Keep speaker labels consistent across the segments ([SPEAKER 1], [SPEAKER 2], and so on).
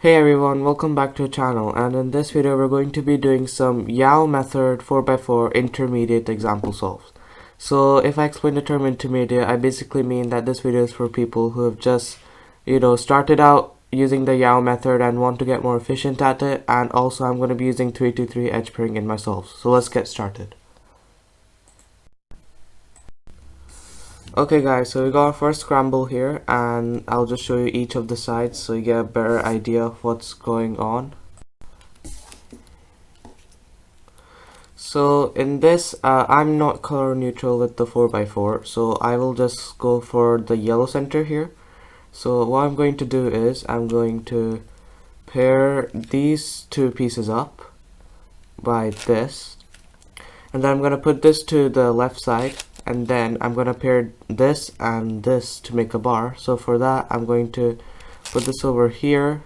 [SPEAKER 1] Hey everyone, welcome back to the channel, and in this video we're going to be doing some Yao method 4x4 intermediate example solves. So if I explain the term intermediate, I basically mean that this video is for people who have just, started out using the Yao method and want to get more efficient at it, and also I'm going to be using 3-3 edge pairing in my solves. So let's get started. Okay guys, so we got our first scramble here, and I'll just show you each of the sides so you get a better idea of what's going on. So in this, I'm not color neutral with the 4x4, so I will just go for the yellow center here. So what I'm going to do is I'm going to pair these two pieces up by this, and then I'm going to put this to the left side, and then I'm going to pair this and this to make a bar. So for that I'm going to put this over here,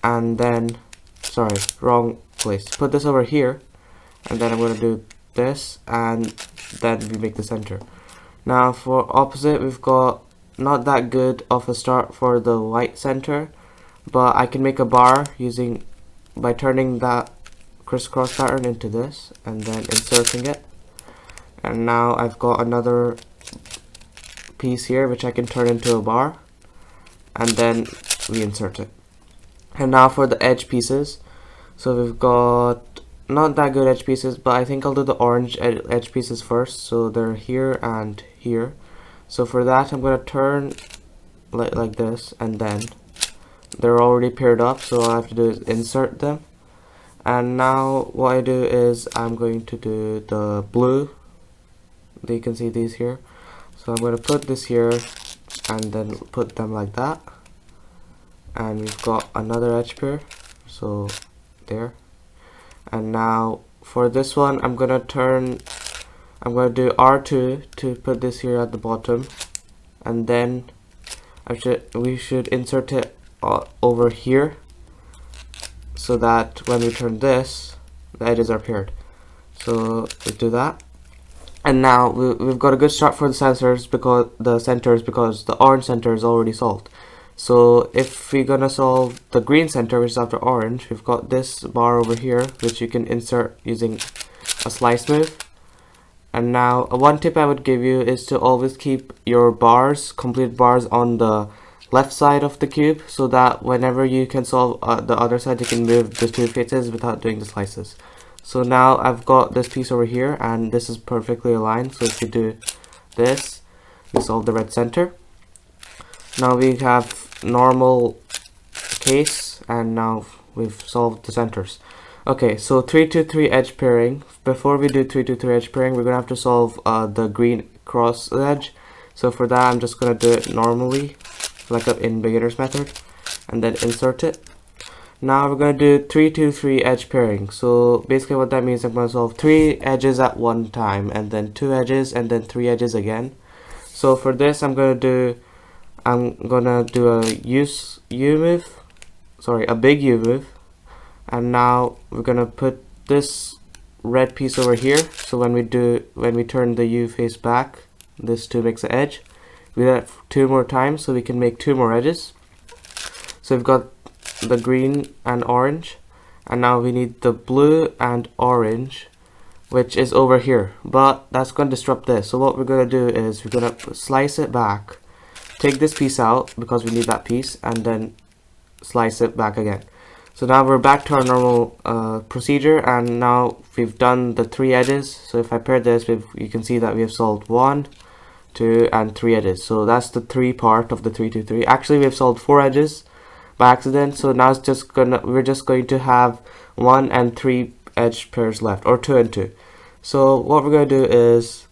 [SPEAKER 1] and then wrong place, put this over here, and then I'm going to do this, and then we make the center. Now for opposite, we've got not that good of a start for the white center, but I can make a bar by turning that crisscross pattern into this and then inserting it. And now I've got another piece here which I can turn into a bar, and then reinsert it. And now for the edge pieces, so we've got not that good edge pieces, but I think I'll do the orange edge pieces first. So they're here and here. So for that I'm going to turn like this, and then they're already paired up, so all I have to do is insert them. And now what I do is I'm going to do the blue. You can see these here, so I'm going to put this here and then put them like that, and we've got another edge pair, so there. And now for this one I'm going to do R2 to put this here at the bottom, and then we should insert it over here, so that when we turn this, the edges are paired. So we do that. And now we've got a good start for the centers because the orange center is already solved. So if we're gonna solve the green center, which is after orange, we've got this bar over here which you can insert using a slice move. And now one tip I would give you is to always keep your complete bars on the left side of the cube, so that whenever you can solve the other side, you can move the two faces without doing the slices. So now I've got this piece over here, and this is perfectly aligned. So if you do this, you solve the red center. Now we have normal case, and now we've solved the centers. Okay, so 3-2-3 edge pairing. Before we do 3-2-3 edge pairing, we're gonna have to solve the green cross edge. So for that, I'm just gonna do it normally, like in beginner's method, and then insert it. Now we're going to do 3-2-3 edge pairing. So basically what that means, I'm going to solve 3 edges at one time, and then 2 edges, and then 3 edges again. So for this I'm gonna do a big U move, and now we're gonna put this red piece over here. So when we turn the U face back, this too makes an edge. We do that 2 more times, so we can make 2 more edges. So we've got the green and orange, and now we need the blue and orange, which is over here, but that's going to disrupt this. So what we're going to do is we're going to slice it back, take this piece out because we need that piece, and then slice it back again. So now we're back to our normal procedure, and now we've done the 3 edges. So if I pair this, you can see that we have solved 1, 2, and 3 edges. So that's the 3 part of the 3-2-3. Actually, we have solved 4 edges by accident, so now we're just going to have 1 and 3 edge pairs left, or 2 and 2. So what we're going to do is,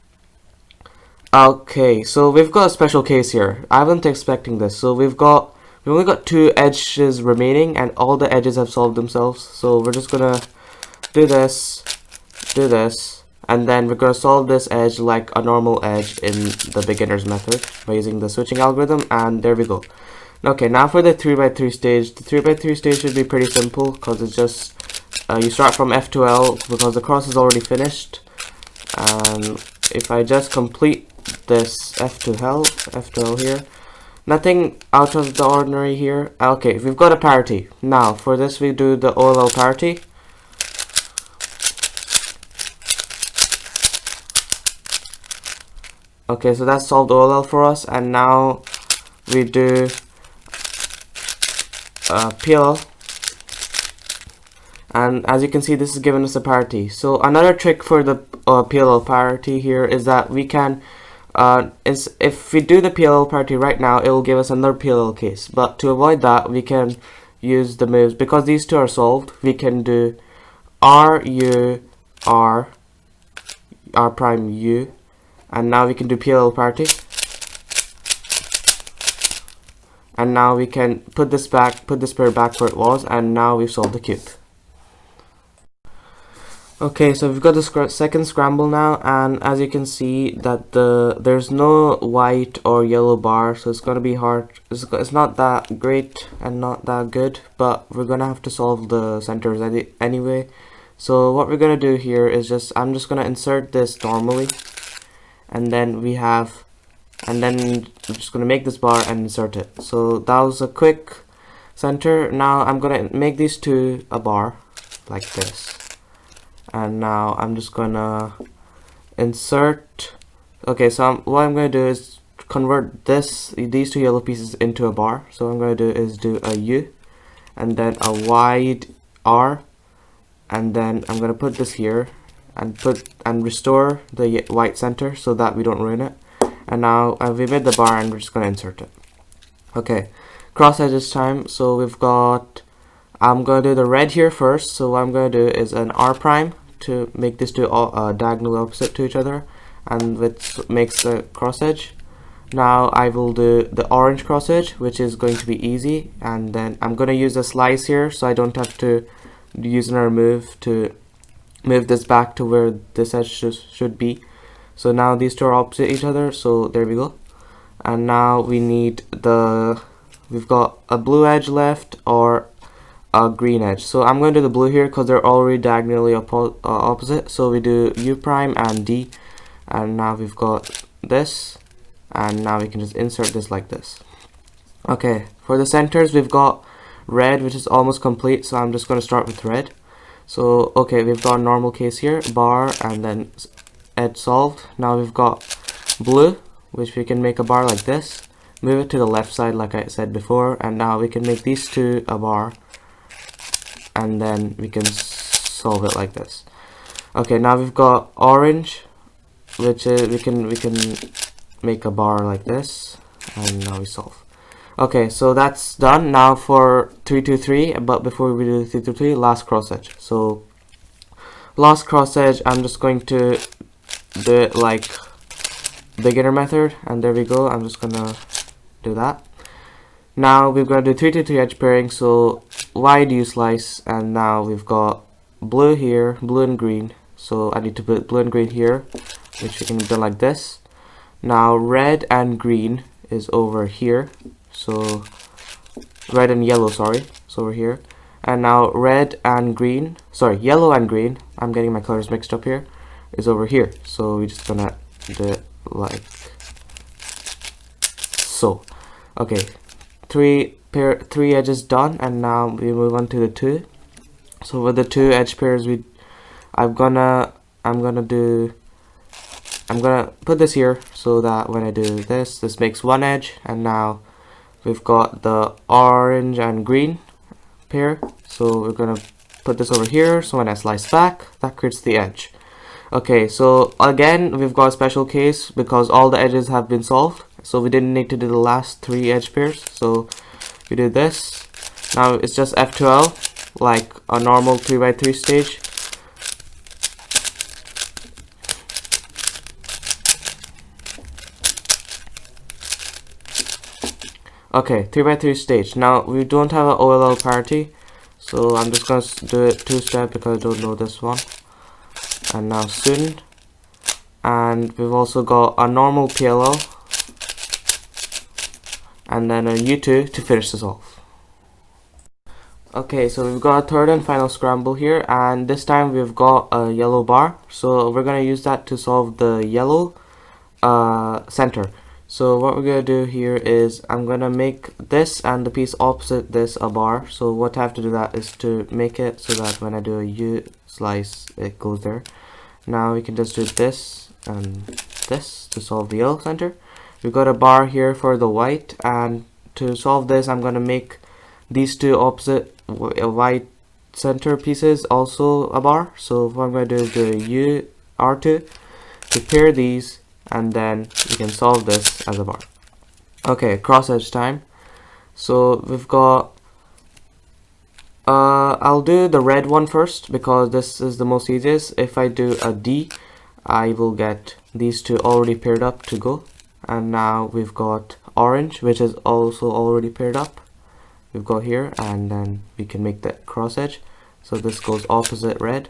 [SPEAKER 1] okay, so we've got a special case here. I wasn't expecting this. So we've only got 2 edges remaining, and all the edges have solved themselves. So we're just gonna do this, and then we're gonna solve this edge like a normal edge in the beginner's method by using the switching algorithm, and there we go. Okay, now for the 3x3 stage. The 3x3 stage should be pretty simple because it's just you start from F to L because the cross is already finished. And if I just complete this F to L here, Nothing out of the ordinary here. Okay, we've got a parity. Now for this we do the OLL parity. Okay, so that's solved OLL for us, and now we do PLL, and as you can see, this is giving us a parity. So another trick for the PLL parity here is that we can if we do the PLL parity right now, it will give us another PLL case, but to avoid that we can use the moves. Because these two are solved, we can do R U R R prime U, and now we can do PLL parity, and now we can put this pair back where it was, and now we've solved the cube. Okay, so we've got the second scramble now, and as you can see that there's no white or yellow bar, so it's gonna be hard. It's not that great and not that good, but we're gonna have to solve the centers anyway. So what we're gonna do here is I'm just gonna insert this normally, and then I'm just gonna make this bar and insert it. So that was a quick center. Now I'm gonna make these two a bar like this. And now I'm just gonna insert. Okay, so what I'm gonna do is convert these two yellow pieces into a bar. So what I'm gonna do is do a U, and then a wide R, and then I'm gonna put this here, and restore the white center so that we don't ruin it. And now we made the bar, and we're just gonna insert it. Okay, cross edges time. So we've got. I'm gonna do the red here first. So what I'm gonna do is an R prime to make these two diagonally opposite to each other, and which makes the cross edge. Now I will do the orange cross edge, which is going to be easy, and then I'm going to use a slice here so I don't have to use another move to move this back to where this edge should be. So now these two are opposite each other, so there we go. And now we've got a blue edge left or a green edge. So I'm going to do the blue here because they're already diagonally opposite. So we do U prime and D, and now we've got this, and now we can just insert this like this. Okay, for the centers we've got red, which is almost complete, so I'm just going to start with red. So okay, we've got a normal case here, bar, and then edge solved. Now we've got blue, which we can make a bar like this, move it to the left side like I said before, and now we can make these two a bar, and then we can solve it like this. Okay, now we've got orange, which is we can make a bar like this, and now we solve. Okay, so that's done. Now for 3-2-3, but before we do 3-2-3, last cross edge. So last cross edge, I'm just going to do it like beginner method, and there we go. I'm just gonna do that. Now we're going to do 3-2-3 edge pairing, so wide U slice, and now we've got blue here, blue and green, so I need to put blue and green here, which we can do like this. Now red and green is over here, so red and yellow, sorry, it's over here. And now red and green, sorry, yellow and green, I'm getting my colors mixed up here, is over here. So we're just gonna do it like so. Okay, three edges done, and now we move on to the two. So with the two edge pairs, I'm gonna put this here so that when I do this makes one edge, and now we've got the orange and green pair, so we're gonna put this over here, so when I slice back, that creates the edge. Okay, so again we've got a special case because all the edges have been solved, so we didn't need to do the last three edge pairs, so we did this. Now it's just F12 like a normal 3x3 stage. Okay, 3x3 stage. Now we don't have an OLL parity, so I'm just gonna do it two-step because I don't know this one. And now student, and we've also got a normal PLL, and then a U2 to finish this off. Okay, so we've got a third and final scramble here, and this time we've got a yellow bar, so we're gonna use that to solve the yellow center. So what we're gonna do here is I'm gonna make this and the piece opposite this a bar. So what I have to do that is to make it so that when I do a U slice it goes there. Now we can just do this and this to solve the yellow center. We've got a bar here for the white, and to solve this I'm gonna make these two opposite white center pieces also a bar. So what I'm gonna do is do a U R2 to pair these, and then we can solve this as a bar. Okay, cross edge time. So we've got I'll do the red one first because this is the most easiest. If I do a D, I will get these two already paired up to go. And now we've got orange, which is also already paired up. We've got here, and then we can make that cross edge. So this goes opposite red.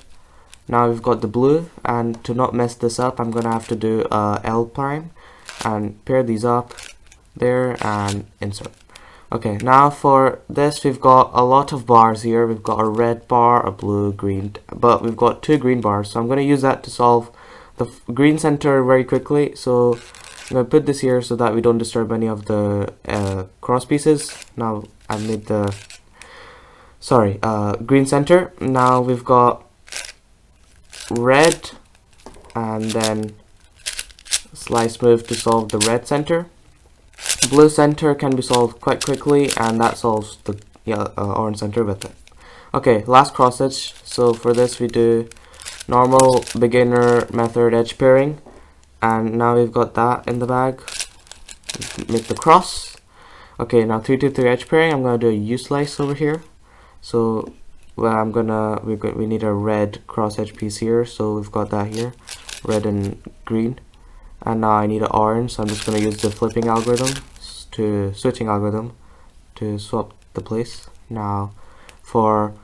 [SPEAKER 1] Now we've got the blue, and to not mess this up, I'm gonna have to do L prime and pair these up there and insert. Okay, now for this we've got a lot of bars here. We've got a red bar, a blue, green, but we've got two green bars. So I'm gonna use that to solve the green center very quickly. So I'm gonna put this here so that we don't disturb any of the cross pieces. Now I made the green center. Now we've got red, and then slice move to solve the red center. Blue center can be solved quite quickly, and that solves the orange center with it. Okay, last cross edge. So for this we do normal beginner method edge pairing, and now we've got that in the bag. Make the cross. Okay, now 3 to 3 edge pairing. I'm gonna do a U slice over here. So well, we need a red cross edge piece here, so we've got that here, red and green. And now I need an orange, so I'm just gonna use the switching algorithm to swap the place. Now for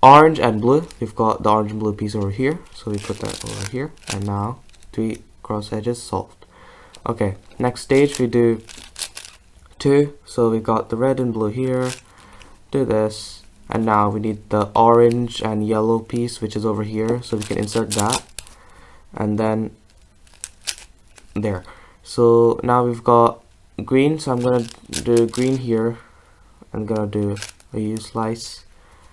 [SPEAKER 1] orange and blue, we've got the orange and blue piece over here, so we put that over here, and now 3 cross edges solved. Okay, next stage we do 2, so we got the red and blue here, do this, and now we need the orange and yellow piece which is over here, so we can insert that, and then there. So now we've got green, so I'm gonna do green here. I'm gonna do a U slice,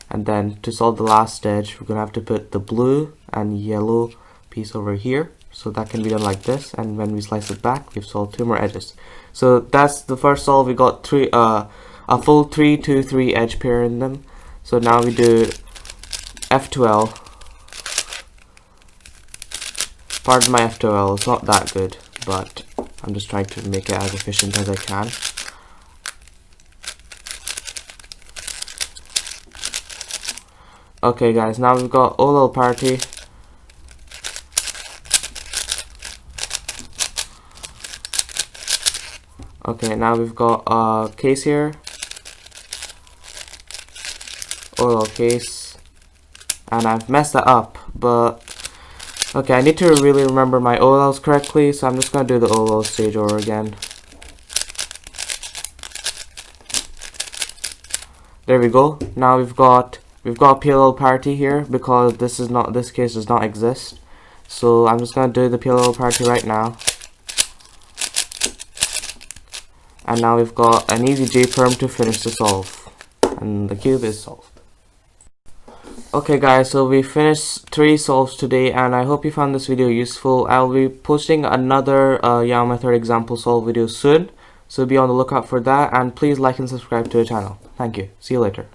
[SPEAKER 1] and then to solve the last edge we're gonna have to put the blue and yellow piece over here, so that can be done like this, and when we slice it back we've solved 2 more edges. So that's the first solve. We got a full 3 to 3 edge pair in them. So now we do F2L. Pardon my F2L, it's not that good, but I'm just trying to make it as efficient as I can. Okay guys, now we've got OLL party. Okay, now we've got a case here. OLL case. And I've messed that up, but okay, I need to really remember my OLLs correctly, so I'm just gonna do the OLL stage over again. There we go. Now we've got a PLL party here because this case does not exist. So I'm just gonna do the PLL party right now. And now we've got an easy J-perm to finish the solve, and the cube is solved. Okay guys, so we finished 3 solves today, and I hope you found this video useful. I'll be posting another YAO method example solve video soon, so be on the lookout for that, and please like and subscribe to the channel. Thank you. See you later.